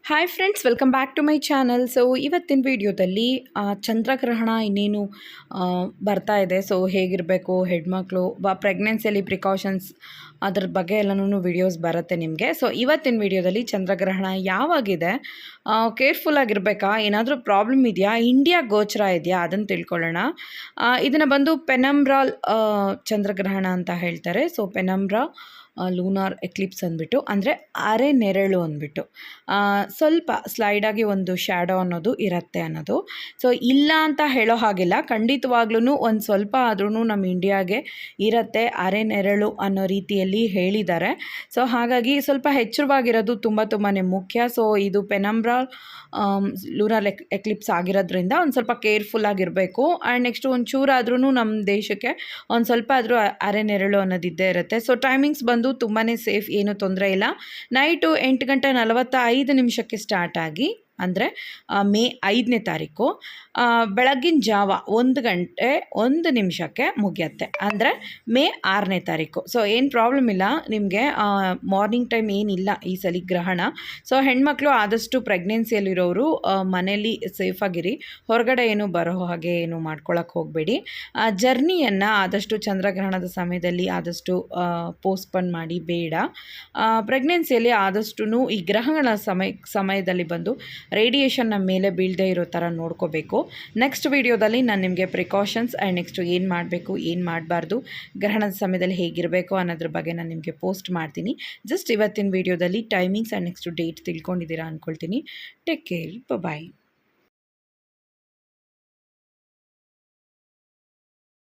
Hi friends, welcome back to my channel. So ಇವತ್ತಿನ ವಿಡಿಯೋದಲ್ಲಿ ಚಂದ್ರಗ್ರಹಣ ಇನ್ನೇನು ಬರ್ತಾ ಇದೆ. ಸೊ ಹೇಗಿರಬೇಕು ಹೆಣ್ಮಕ್ಳು ಪ್ರೆಗ್ನೆನ್ಸಿಯಲ್ಲಿ ಪ್ರಿಕಾಷನ್ಸ್ ಅದ್ರ ಬಗ್ಗೆ ಎಲ್ಲನೂ ವಿಡಿಯೋಸ್ ಬರುತ್ತೆ ನಿಮಗೆ. ಸೊ ಇವತ್ತಿನ ವಿಡಿಯೋದಲ್ಲಿ ಚಂದ್ರಗ್ರಹಣ ಯಾವಾಗಿದೆ, ಕೇರ್ಫುಲ್ಲಾಗಿರಬೇಕಾ, ಏನಾದರೂ ಪ್ರಾಬ್ಲಮ್ ಇದೆಯಾ, ಇಂಡಿಯಾ ಗೋಚರ ಇದೆಯಾ ಅದನ್ನು ತಿಳ್ಕೊಳ್ಳೋಣ. ಇದನ್ನು ಬಂದು ಪೆನಂಬ್ರಾಲ್ ಚಂದ್ರಗ್ರಹಣ ಅಂತ ಹೇಳ್ತಾರೆ. ಸೊ ಪೆನಂಬ್ರಾ ಲೂನಾರ್ ಎಕ್ಲಿಪ್ಸ್ ಅಂದ್ಬಿಟ್ಟು, ಅಂದರೆ ಅರೆ ನೆರಳು ಅಂದ್ಬಿಟ್ಟು ಸ್ವಲ್ಪ ಸ್ಲೈಡಾಗಿ ಒಂದು ಶ್ಯಾಡೋ ಅನ್ನೋದು ಇರುತ್ತೆ ಅನ್ನೋದು. ಸೊ ಇಲ್ಲ ಅಂತ ಹೇಳೋ ಹಾಗಿಲ್ಲ, ಖಂಡಿತವಾಗ್ಲೂ ಒಂದು ಸ್ವಲ್ಪ ಆದ್ರೂ ನಮ್ಮ ಇಂಡಿಯಾಗೆ ಇರುತ್ತೆ ಅರೆ ನೆರಳು ಅನ್ನೋ ರೀತಿಯಲ್ಲಿ ಹೇಳಿದ್ದಾರೆ. ಸೊ ಹಾಗಾಗಿ ಸ್ವಲ್ಪ ಎಚ್ಚರವಾಗಿರೋದು ತುಂಬಾ ಮುಖ್ಯ. ಸೊ ಇದು ಪೆನಂಬ್ರಾ ಲೂನಾರ್ ಎಕ್ಲಿಪ್ಸ್ ಆಗಿರೋದ್ರಿಂದ ಒಂದು ಸ್ವಲ್ಪ ಕೇರ್ಫುಲ್ಲಾಗಿರಬೇಕು. ಆ್ಯಂಡ್ ನೆಕ್ಸ್ಟು ಒಂದು ಚೂರಾದ್ರೂ ನಮ್ಮ ದೇಶಕ್ಕೆ ಒಂದು ಸ್ವಲ್ಪ ಆದರೂ ಅರೆ ನೆರಳು ಅನ್ನೋದಿದ್ದೇ ಇರುತ್ತೆ. ಸೊ ಟೈಮಿಂಗ್ಸ್ ಬಂದು ತುಂಬಾ ಸೇಫ್, ಏನೂ ತೊಂದರೆ ಇಲ್ಲ. ನೈಟು 8:45 ಸ್ಟಾರ್ಟ್ ಆಗಿ, ಅಂದರೆ ಮೇ 5ನೇ ತಾರೀಕು ಬೆಳಗ್ಗಿನ ಜಾವ 1:01 ಮುಗಿಯುತ್ತೆ, ಅಂದರೆ ಮೇ 6ನೇ ತಾರೀಕು. ಸೊ ಏನು ಪ್ರಾಬ್ಲಮ್ ಇಲ್ಲ ನಿಮಗೆ, ಮಾರ್ನಿಂಗ್ ಟೈಮ್ ಏನಿಲ್ಲ ಈ ಸಲ ಗ್ರಹಣ. ಸೊ ಹೆಣ್ಮಕ್ಳು ಆದಷ್ಟು ಪ್ರೆಗ್ನೆನ್ಸಿಯಲ್ಲಿರೋರು ಮನೇಲಿ ಸೇಫಾಗಿರಿ, ಹೊರಗಡೆ ಏನು ಬರೋ ಹಾಗೆ ಏನು ಮಾಡ್ಕೊಳಕ್ಕೆ ಹೋಗಬೇಡಿ. ಜರ್ನಿಯನ್ನು ಆದಷ್ಟು ಚಂದ್ರಗ್ರಹಣದ ಸಮಯದಲ್ಲಿ ಆದಷ್ಟು ಪೋಸ್ಟ್ಪೋನ್ ಮಾಡಿ, ಬೇಡ. ಪ್ರೆಗ್ನೆನ್ಸಿಯಲ್ಲಿ ಆದಷ್ಟು ಈ ಗ್ರಹಗಳ ಸಮಯದಲ್ಲಿ ಬಂದು ರೇಡಿಯೇಷನ್ ನಮ್ಮ ಮೇಲೆ ಬೀಳದೇ ಇರೋ ಥರ ನೋಡ್ಕೋಬೇಕು. ನೆಕ್ಸ್ಟ್ ವಿಡಿಯೋದಲ್ಲಿ ನಾನು ನಿಮಗೆ ಪ್ರಿಕಾಷನ್ಸ್ ಆ್ಯಂಡ್ ನೆಕ್ಸ್ಟು ಏನು ಮಾಡಬೇಕು, ಏನು ಮಾಡಬಾರ್ದು, ಗ್ರಹಣದ ಸಮಯದಲ್ಲಿ ಹೇಗಿರಬೇಕು ಅನ್ನೋದ್ರ ಬಗ್ಗೆ ನಾನು ನಿಮಗೆ ಪೋಸ್ಟ್ ಮಾಡ್ತೀನಿ. ಜಸ್ಟ್ ಇವತ್ತಿನ ವಿಡಿಯೋದಲ್ಲಿ ಟೈಮಿಂಗ್ಸ್ ಆ್ಯಂಡ್ ನೆಕ್ಸ್ಟು ಡೇಟ್ ತಿಳ್ಕೊಂಡಿದ್ದೀರಾ ಅಂದ್ಕೊಳ್ತೀನಿ. ಟೇಕ್ ಕೇರ್, ಬಾಯ್.